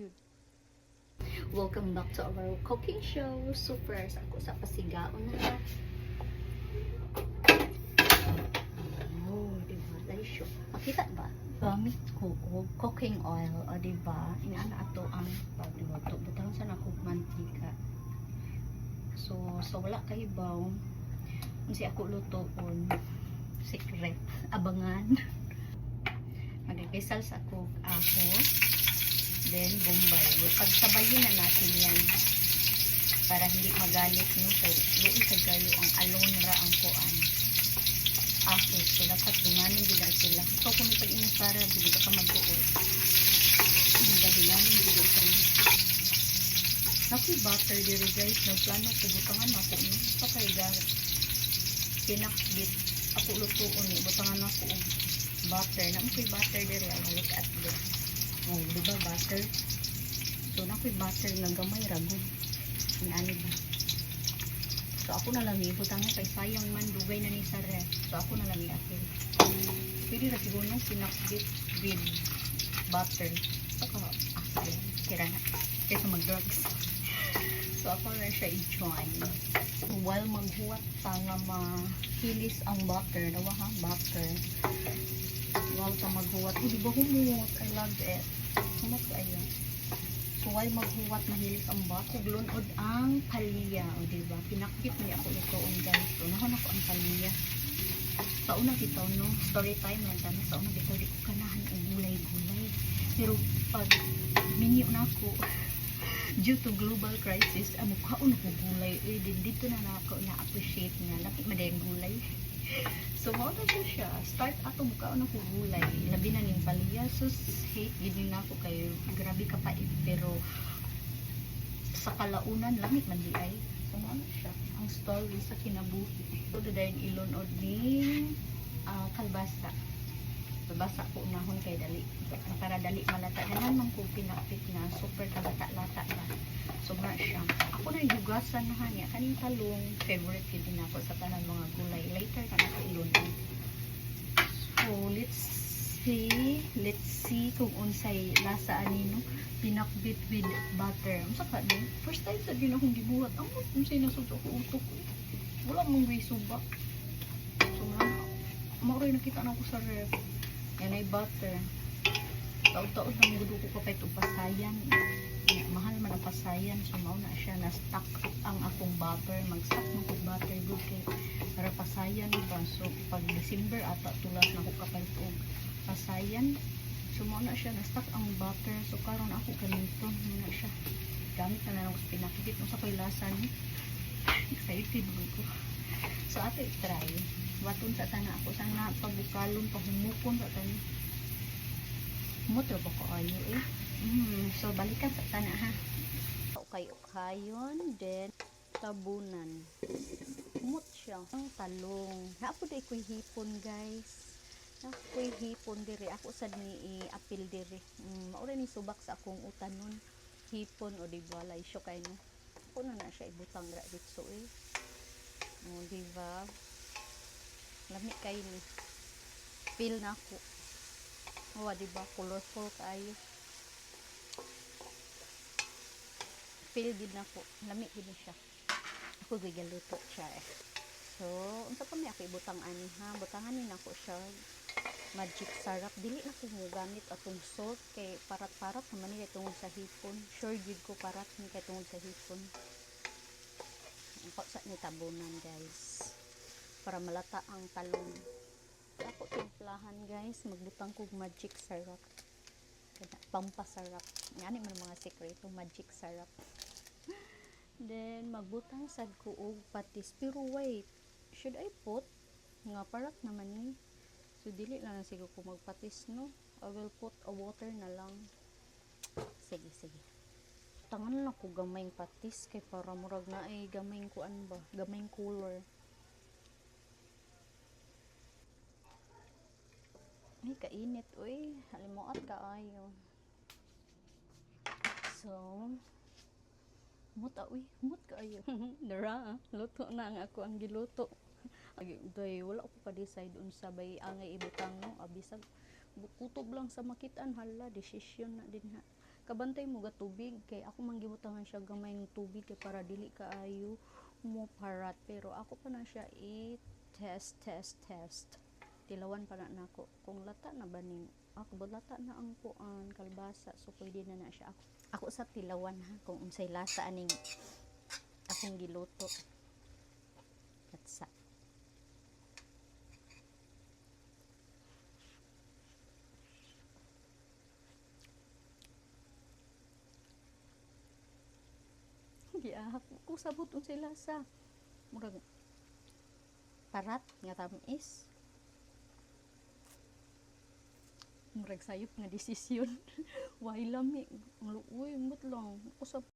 yun. Welcome back to our cooking show. Super sa ako sa pasigaon na. Oh, diba? Dali siya. Makita ba? Gamit ko og cooking oil, o diba? Inaana ato ang pagluto. Butang sa nakog mantika. So wala kahibaw. Kasi ako lutoon. Secret. Abangan. Magkikisal sa ako ahos. Then, bombay. Pagsabayin na natin yan para hindi magalit nyo kay luoy kagayo ang alon ra ang kuan. Ahos. So, dapat dunganin din sila. Ikaw kung ipag-ingat para hindi ka mag-uol. Hindi ka dunganin din sila. Naku, butter diri guys. Nagplano ko butangan ako. Pakaigar. Pinakbit. Ako lutoon eh. Butangan ako butter. Naku, butter diri. Alalik at doon. Oh, diba butter? So, nakoy butter nga gamay rago. Ani ba? So, ako na lang ibutang kay sayang man dugay na ni sa ref. So, ako na lang i-asin. Pwede na siguro nung sinakbit with butter. Saka, sira na. Kaysa mag-drugs. So, ako na siya i-join. So, while maghuwat pa nga mahilis ang butter, nawa ha, butter. While sa maghuwat, di ba humut? I love it. Humut ko ayun. So, while maghuwat, mahilis ang butter, lunod ang palya. O, diba? Pinakbit niya ako lutoon, guys. So, nahon ako ang palya. Sa unang bitaw, no? Story time lang tayo. Sa unang bitaw, di ko kanahan ang gulay-gulay. Pero, pag minyo na ako, due to global crisis, mukhaon ako gulay. Dito na ako na-appreciate nga. Laki madayang gulay. So, mauna siya. Start ato mukhaon ako gulay. Labi na ning palya. Sus, hate. Ginin na ako kayo. Grabe ka pa pero sa kalaunan, lamig man di ay. So, mauna siya. Ang story sa kinabuhi. So, dadayon ilunod ni kalbasa. Basa ko unahon kay dali para dali malata ganan man ko pinapit na super kalata-lata na sobra siya. Ako na yugasan na niya kaning talong favorite kid din ako sa tanan mga gulay later ka na ilon. So let's see kung unsay lasa ani no pinakbit with butter. Unsa ka din first time sa din akong gibuhat ang unsay nasudto ko utok wala mong way subak. So maoray nakita na ko sa ref. Yan ay butter. Taod-taod na mudo ko pa ito pasayan. Mahal man ang pasayan. So, mauna siya na stock ang akong butter. Mag-stock ng akong butter good kay para pasayan ba. So, pag December ata tulas na ako kapal ito pasayan. So, mauna siya na stock ang butter. So, karon ako ganito. Mauna siya. Gamit na lang ako sa pinakikit. Kung sa ko'y lasa ni. Excited ko. So, ato i-try. Waton sa tana ako sana pabukalon pahumukon sa tana motor ba ko ayo eh so balikan sa tana ha ukayon then tabunan humot siya ang talong napod ay ko'y hipon guys nakoy hipon diri ako sad ni i-apil diri maura ni subak sa akong utanon hipon o di ba lay siya kay no ako na siya ibutang ra ditso eh o di ba lamig kayo ni feel na ako diba colorful kayo feel din ako lamig din siya ako gigaluto siya eh so unsa pa may ako ibutang ani ha butangan ni nako siya magic syrup dili na ko mo gamit atong salt kay parat-parat naman ni tungod sa hipon sure gid ko parat ni kay tungod sa hipon ako sa ni tabunan guys para malata ang talong. Ako timplahan guys, magbutang kog magic syrup. Pampasarap. Yan man mga sekreto magic syrup. Then magbutang sad ko og patis. Pero wait, should I put nga parat naman ni? So dili lang siguro ko magpatis no. I will put a water na lang. Sige. Tangan na ko gamayng patis kay para murag na ay gamayng kuan ba, gamayng color. Ay, kainit, uy. Halimuot ka ayo. So, humot ka ayo. Dara, luto na nga ako ang giluto. Day, wala ko pa decide unsa bay angay ibutang no. Abisag, kutob lang sa makitaan, hala, desisyon na din ha. kabantay mo ga tubig kay ako manggibutangan siya gamay ng tubig kay para dili kaayo mo parat, pero ako pa na siya test tilawan pa na nako kung lata na ba ning ako lata na ang kuan kalbasa, so pwede na siya ako sa tilawan ha kung unsay lasa aning akong giluto. Katsa giahak ko sabot unsay lasa, murag parat nga tamis, murag sayop nga desisyon. Why lami, uy mut lang usab